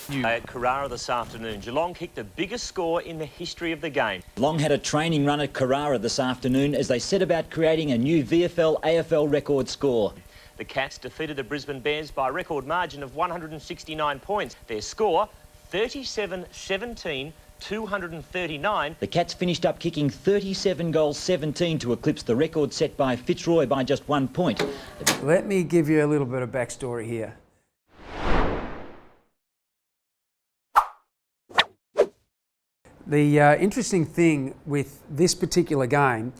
At Carrara this afternoon, Geelong kicked the biggest score in the history of the game. Geelong had a training run at Carrara this afternoon as they set about creating a new VFL-AFL record score. The Cats defeated the Brisbane Bears by a record margin of 169 points. Their score, 37-17, 239. The Cats finished up kicking 37 goals 17 to eclipse the record set by Fitzroy by just 1 point. Let me give you a little bit of backstory here. The interesting thing with this particular game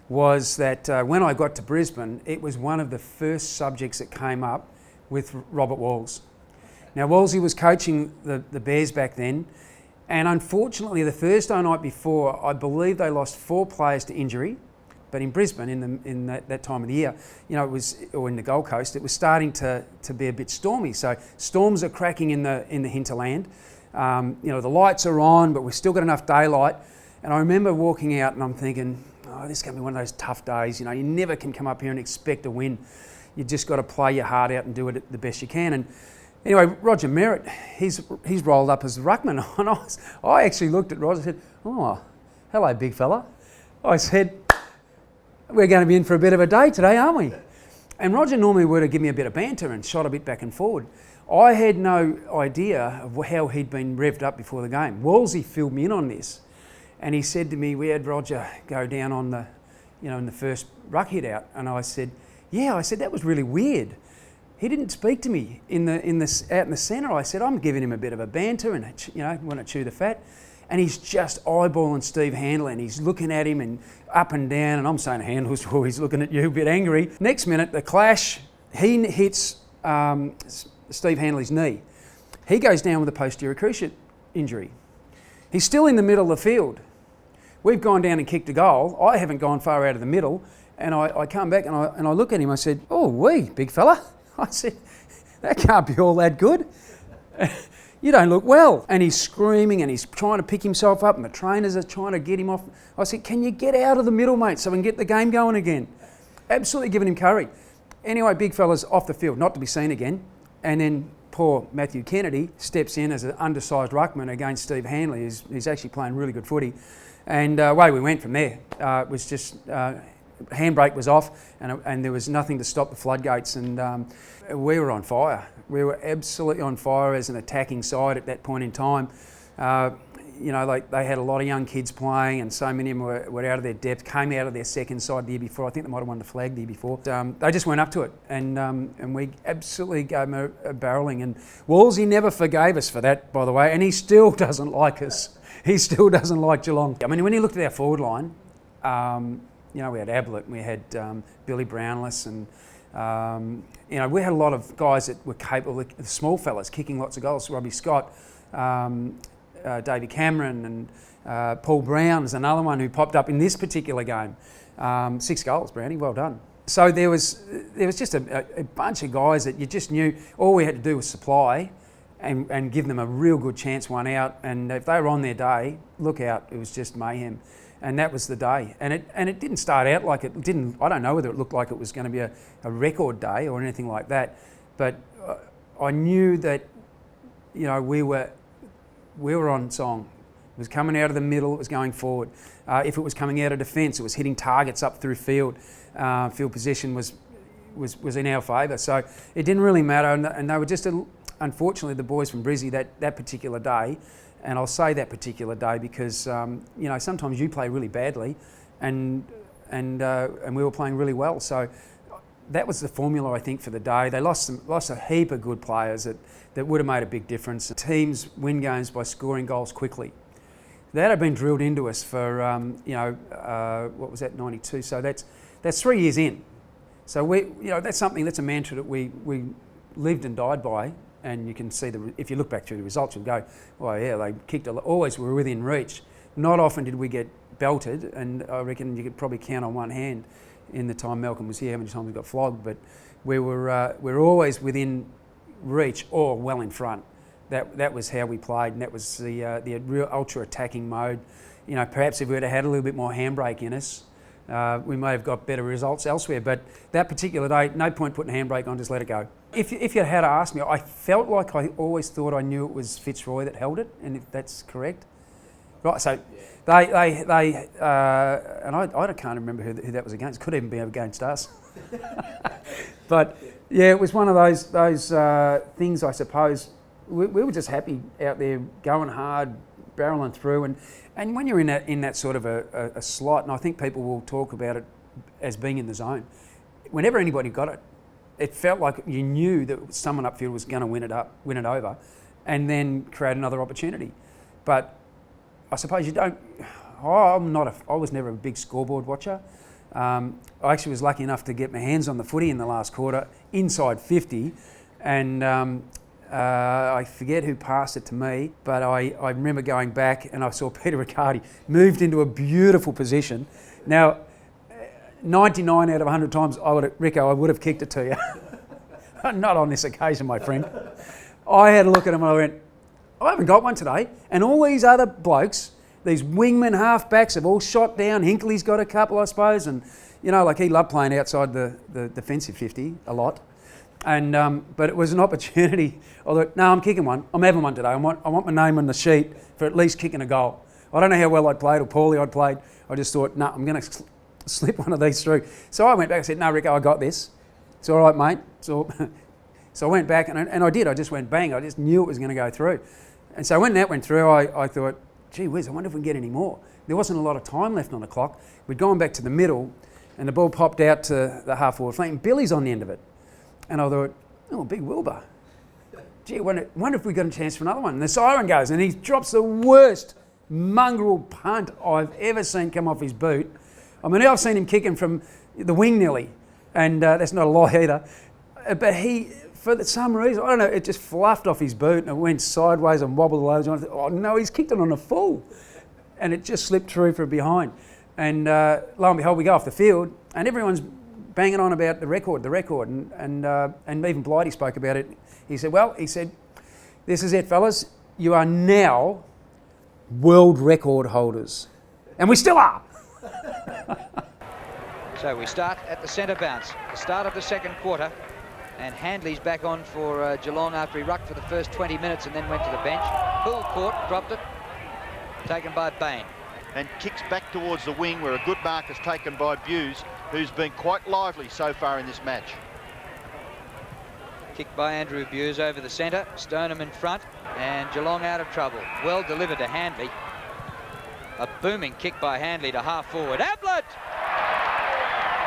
was that when I got to Brisbane, it was one of the first subjects that came up with Robert Walls. Now, Wallsy was coaching the Bears back then, and unfortunately the Thursday night before, I believe they lost 4 players to injury. But in Brisbane, in that time of the year, you know, it was, or in the Gold Coast, it was starting to be a bit stormy. So storms are cracking in the hinterland. You know, the lights are on, but we've still got enough daylight. And I remember walking out and I'm thinking, oh, this is going to be one of those tough days. You know, you never can come up here and expect a win. You just got to play your heart out and do it the best you can. And anyway, Roger Merritt, he's rolled up as the ruckman. And I actually looked at Roger and said, oh, hello, big fella. I said, we're going to be in for a bit of a day today, aren't we? And Roger normally would have given me a bit of banter and shot a bit back and forward. I had no idea of how he'd been revved up before the game. Wallsy filled me in on this, and he said to me, we had Roger go down on the, you know, in the first ruck hit out, and I said, yeah, I said, that was really weird. He didn't speak to me out in the centre. I said, I'm giving him a bit of a banter and, you know, want to chew the fat. And he's just eyeballing Steve Handler and he's looking at him and up and down, and I'm saying Handler's, well, he's looking at you a bit angry. Next minute, the clash, he hits Steve Handler's knee. He goes down with a posterior cruciate injury. He's still in the middle of the field. We've gone down and kicked a goal. I haven't gone far out of the middle, and I come back and I look at him. I said, oh, wee, big fella. I said, that can't be all that good. You don't look well. And he's screaming and he's trying to pick himself up and the trainers are trying to get him off. I said, can you get out of the middle, mate, so we can get the game going again? Absolutely giving him curry. Anyway, big fella's off the field, not to be seen again. And then poor Matthew Kennedy steps in as an undersized ruckman against Steve Handler, who's actually playing really good footy. And away we went from there. It was just, handbrake was off and there was nothing to stop the floodgates, and we were on fire. We were absolutely on fire as an attacking side at that point in time. You know, like they had a lot of young kids playing, and so many of them were out of their depth, came out of their second side the year before. I think they might have won the flag the year before. They just went up to it, and we absolutely gave them a barrelling. And Wallsy never forgave us for that, by the way, and he still doesn't like us. He still doesn't like Geelong. I mean, when you looked at our forward line, you know, we had Ablett, we had Billy Brownless, and you know, we had a lot of guys that were capable, the small fellas, kicking lots of goals. Robbie Scott, Davey Cameron, and Paul Brown is another one who popped up in this particular game. 6 goals, Brownie, well done. So there was just a bunch of guys that you just knew all we had to do was supply and give them a real good chance one out. And if they were on their day, look out, it was just mayhem. And that was the day. And it didn't start out like it didn't. I don't know whether it looked like it was going to be a record day or anything like that. But I knew that, you know, we were on song. It was coming out of the middle, it was going forward. If it was coming out of defence, it was hitting targets up through field. Field position was in our favour. So it didn't really matter. And they were just, unfortunately, the boys from Brizzy that particular day. And I'll say that particular day because you know, sometimes you play really badly, and we were playing really well. So that was the formula, I think, for the day. They lost a heap of good players that would have made a big difference. Teams win games by scoring goals quickly. That had been drilled into us for you know, what was that, 92? So that's 3 years in. So you know, that's a mantra that we lived and died by. And you can see, if you look back through the results, you'll go, oh yeah, they kicked always were within reach. Not often did we get belted, and I reckon you could probably count on one hand in the time Malcolm was here how many times we got flogged, but we were always within reach or well in front. That was how we played, and that was the real ultra attacking mode. You know, perhaps if we had had a little bit more handbrake in us, We may have got better results elsewhere, but that particular day, no point putting a handbrake on, just let it go. If you had to ask me, I felt like I always thought I knew it was Fitzroy that held it, and if that's correct. Right, so they and I can't remember who that was against. Could even be against us. But yeah, it was one of those things, I suppose. We were just happy out there, going hard, barreling through, and when you're in that sort of a slot, and I think people will talk about it as being in the zone. Whenever anybody got it, it felt like you knew that someone upfield was going to win it over, and then create another opportunity. But I suppose you don't. I was never a big scoreboard watcher. I actually was lucky enough to get my hands on the footy in the last quarter, inside 50, and I forget who passed it to me, but I remember going back and I saw Peter Riccardi moved into a beautiful position. Now, 99 out of 100 times, I would have kicked it to you. Not on this occasion, my friend. I had a look at him and I went, I haven't got one today. And all these other blokes, these wingmen, halfbacks, have all shot down. Hinkley's got a couple, I suppose. And, you know, like he loved playing outside the defensive 50 a lot. And but it was an opportunity. I thought, no, I'm kicking one. I'm having one today. I want my name on the sheet for at least kicking a goal. I don't know how well I played or poorly I played. I just thought, no, I'm going to slip one of these through. So I went back and said, no, Rico, I got this. It's all right, mate. So I went back and I did. I just went bang. I just knew it was going to go through. And so when that went through, I thought, gee whiz, I wonder if we can get any more. There wasn't a lot of time left on the clock. We'd gone back to the middle and the ball popped out to the half-forward flank and Billy's on the end of it. And I thought, oh, big Wilbur. Gee, I wonder if we got a chance for another one. And the siren goes and he drops the worst mongrel punt I've ever seen come off his boot. I mean, I've seen him kicking from the wing nearly, and that's not a lie either. But he, for some reason, I don't know, it just fluffed off his boot and it went sideways and wobbled loads. And I thought, oh no, he's kicked it on a full. And it just slipped through from behind. And lo and behold, we go off the field and everyone's banging on about the record, and even Blighty spoke about it. He said, this is it, fellas. You are now world record holders. And we still are. So we start at the centre bounce, the start of the second quarter, and Handley's back on for Geelong after he rucked for the first 20 minutes and then went to the bench. Poole caught, dropped it, taken by Bain. And kicks back towards the wing where a good mark is taken by Bews, who's been quite lively so far in this match. Kicked by Andrew Bews over the centre, Stoneham in front, and Geelong out of trouble. Well delivered to Handley. A booming kick by Handley to half forward. Ablett!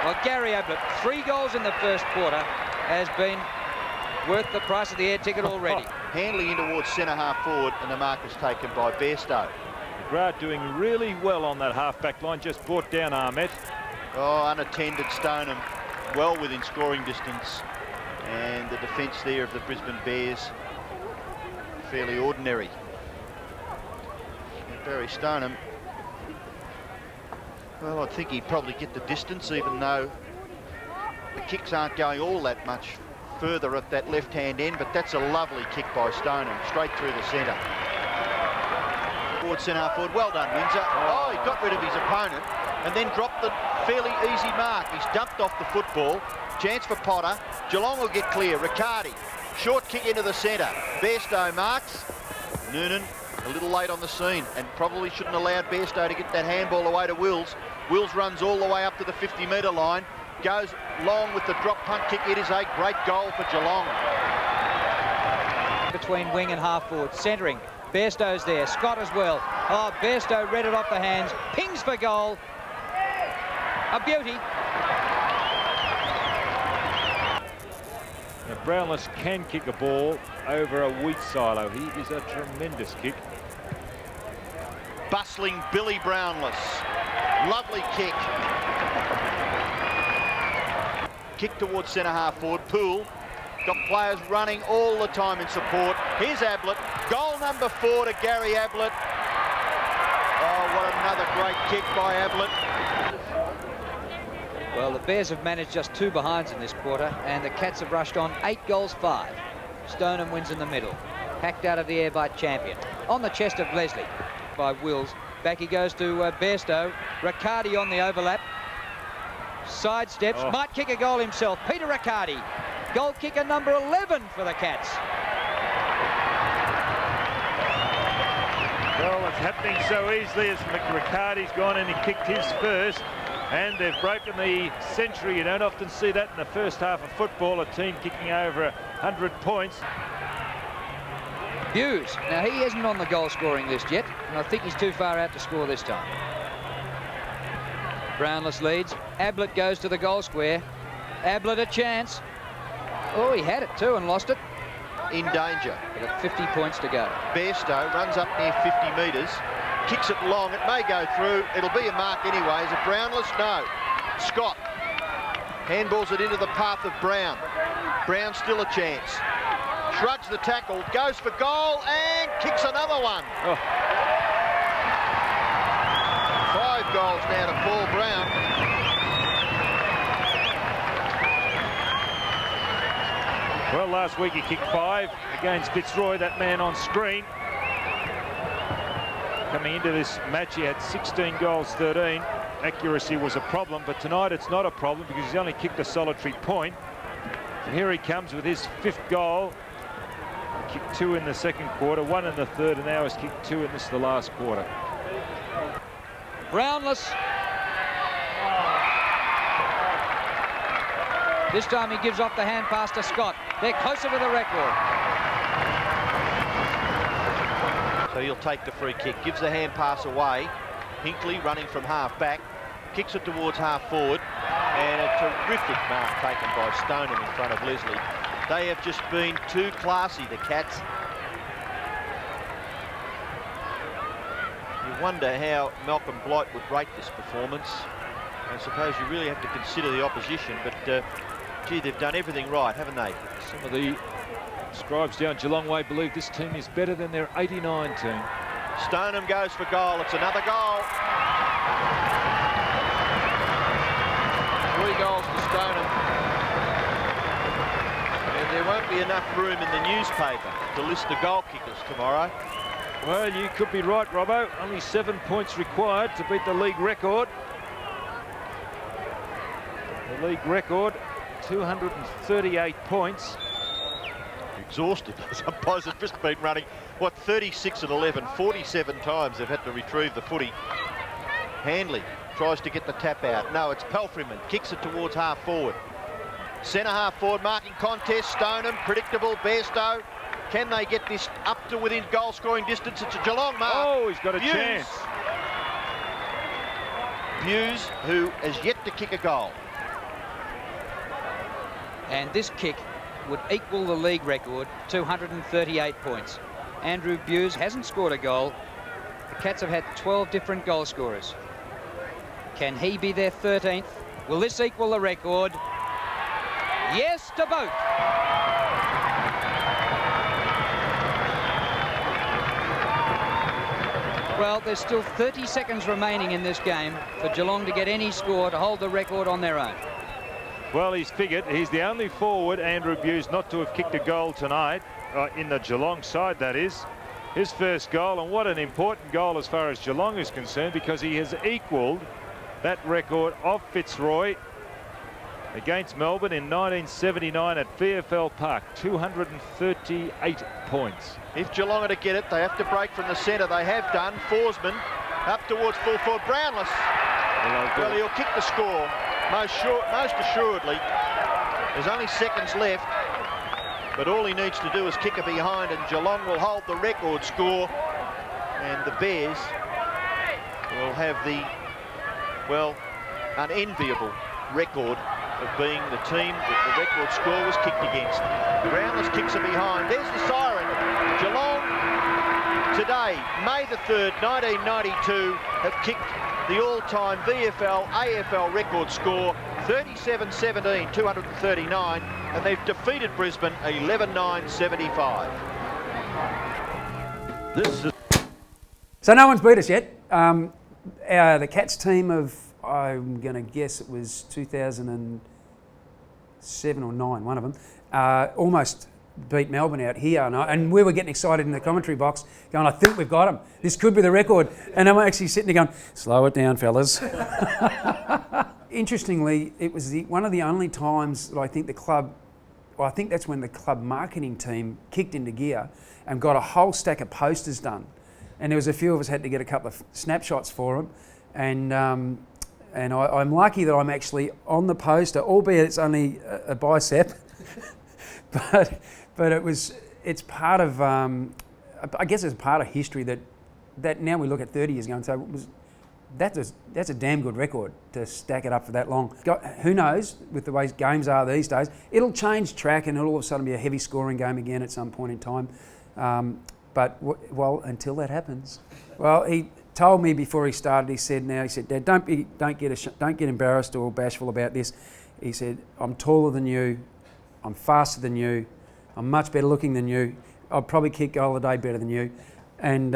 Well, Gary Ablett, 3 goals in the first quarter, has been worth the price of the air ticket already. Handley in towards centre half forward, and the mark is taken by Bairstow. McGrath doing really well on that half-back line, just brought down Ahmet. Oh, unattended Stoneham, well within scoring distance. And the defence there of the Brisbane Bears, fairly ordinary. And Barry Stoneham, well, I think he'd probably get the distance, even though the kicks aren't going all that much further at that left-hand end, but that's a lovely kick by Stoneham, straight through the centre. Towards centre half forward, well done, Windsor. Oh, he got rid of his opponent and then dropped the fairly easy mark. He's dumped off the football. Chance for Potter. Geelong will get clear. Riccardi, short kick into the centre. Bairstow marks. Noonan a little late on the scene and probably shouldn't have allowed Bairstow to get that handball away to Wills. Wills runs all the way up to the 50-metre line. Goes long with the drop punt kick. It is a great goal for Geelong. Between wing and half forward, centering. Bairstow's there, Scott as well. Oh, Bairstow read it off the hands, pings for goal. A beauty. Now, Brownless can kick a ball over a wheat silo. He is a tremendous kick. Bustling Billy Brownless. Lovely kick. Kick towards centre half forward. Poole. Got players running all the time in support. Here's Ablett. Goal number 4 to Gary Ablett. Oh, what another great kick by Ablett. Well, the Bears have managed just 2 behinds in this quarter, and the Cats have rushed on 8 goals 5. Stoneham wins in the middle. Hacked out of the air by Champion. On the chest of Leslie by Wills. Back he goes to Bairstow. Riccardi on the overlap. sidesteps, might kick a goal himself. Peter Riccardi, goal kicker number 11 for the Cats. Well, it's happening so easily as Riccardi's gone in and kicked his first, and they've broken the century. You don't often see that in the first half of football, a team kicking over 100 points. Bews, now he isn't on the goal scoring list yet, and I think he's too far out to score this time. Brownless leads. Ablett goes to the goal square. Ablett a chance. Oh, he had it too and lost it. In danger. They've got 50 points to go. Bairstow runs up near 50 metres, kicks it long. It may go through. It'll be a mark anyway. Is it Brownless? No. Scott handballs it into the path of Brown. Brown still a chance. Shrugs the tackle, goes for goal and kicks another one. 5 goals now to Paul Brown. Well, last week he kicked 5 against Fitzroy, that man on screen. Coming into this match, he had 16 goals, 13. Accuracy was a problem, but tonight it's not a problem because he's only kicked a solitary point. And here he comes with his 5th goal. He kicked 2 in the second quarter, 1 in the third, and now he's kicked 2 in this the last quarter. Brownless. This time he gives off the hand pass to Scott. They're closer to the record. So he'll take the free kick, gives the hand pass away. Hinkley running from half back, kicks it towards half forward, and a terrific mark taken by Stoneham in front of Leslie. They have just been too classy, the Cats. You wonder how Malcolm Blight would rate this performance. I suppose you really have to consider the opposition, but gee, they've done everything right, haven't they? Some of the scribes down Geelong way believe this team is better than their 89 team. Stoneham goes for goal. It's another goal. 3 goals to Stoneham. And there won't be enough room in the newspaper to list the goal kickers tomorrow. Well, you could be right, Robbo. Only 7 points required to beat the league record. The league record, 238 points. Exhausted. Some boys have just been running, what, 36 and 11, 47 times they've had to retrieve the footy. Handley tries to get the tap out. No, it's Pelfreyman, kicks it towards half forward. Centre half forward, marking contest. Stoneham, predictable. Bairstow. Can they get this up to within goal scoring distance? It's a Geelong mark. Oh, he's got a chance. Bews, who has yet to kick a goal. And this kick would equal the league record, 238 points. Andrew Bews hasn't scored a goal. The Cats have had 12 different goal scorers. Can he be their 13th? Will this equal the record? Yes to both. Well, there's still 30 seconds remaining in this game for Geelong to get any score to hold the record on their own. Well, he's figured he's the only forward, Andrew Bews, not to have kicked a goal tonight, in the Geelong side, that is. His first goal, and what an important goal as far as Geelong is concerned, because he has equalled that record of Fitzroy against Melbourne in 1979 at VFL Park, 238 points. If Geelong are to get it, they have to break from the centre. They have done. Forsman up towards full forward. Brownless. Well, he'll kick the score. Most assuredly. There's only seconds left, but all he needs to do is kick it behind, and Geelong will hold the record score, and the Bears will have the, well, unenviable record of being the team that the record score was kicked against. Brownless kicks it behind. There's the siren. Geelong today, May the 3rd, 1992, have kicked the all-time VFL AFL record score, 37-17, 239, and they've defeated Brisbane 11-9-75. So no one's beat us yet. The Cats team of, I'm going to guess it was 2007 or 9, one of them, almost beat Melbourne out here, and we were getting excited in the commentary box going, I think we've got them. This could be the record. And I'm actually sitting there going, slow it down, fellas. interestingly, it was one of the only times that I think the club, well, I think that's when the club marketing team kicked into gear and got a whole stack of posters done. And there was a few of us had to get a couple of snapshots for them. And I'm lucky that I'm actually on the poster, albeit it's only a bicep. but it's part of, I guess it's part of history that now we look at 30 years ago and say, that's a damn good record to stack it up for that long. Who knows, with the way games are these days, it'll change track and it'll all of a sudden be a heavy scoring game again at some point in time. But until that happens. Well, he told me before he started, he said, Dad, don't get embarrassed or bashful about this. He said, I'm taller than you, I'm faster than you, I'm much better looking than you, I'll probably kick goal a day better than you, and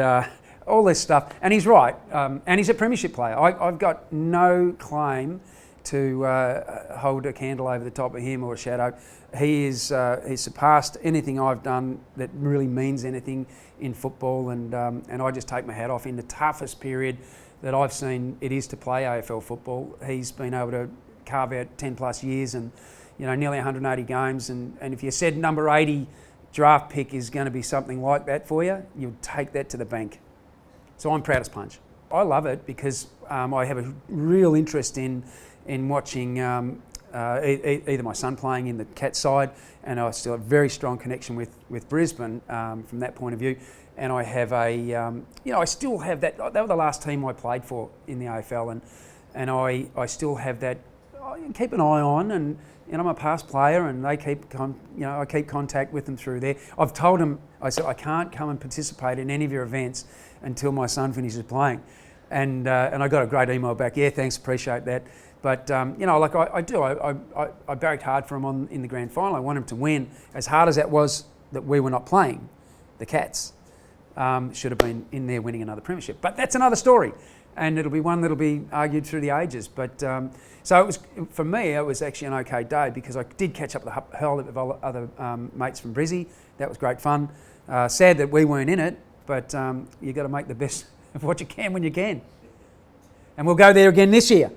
all this stuff. And he's right, and he's a premiership player. I've got no claim to hold a candle over the top of him or a shadow. He's surpassed anything I've done that really means anything in football, and I just take my hat off. In the toughest period that I've seen it is to play AFL football, he's been able to carve out 10 plus years and nearly 180 games, and if you said number 80 draft pick is going to be something like that for you, you'd take that to the bank. So I'm proud as punch. I love it because I have a real interest in watching either my son playing in the Cat side, and I still have a very strong connection with Brisbane from that point of view. And I have I still have that. They were the last team I played for in the AFL, and I still have that. I keep an eye on, and I'm a past player, and they I keep contact with them through there. I've told them, I said, I can't come and participate in any of your events until my son finishes playing, and I got a great email back. Yeah, thanks, appreciate that. But like I barracked hard for him in the grand final. I want him to win. As hard as that was that we were not playing, the Cats should have been in there winning another premiership. But that's another story, and it'll be one that'll be argued through the ages. But so it was, for me, it was actually an okay day because I did catch up with a whole lot of other mates from Brizzy. That was great fun. Sad that we weren't in it, but you've got to make the best of what you can when you can. And we'll go there again this year.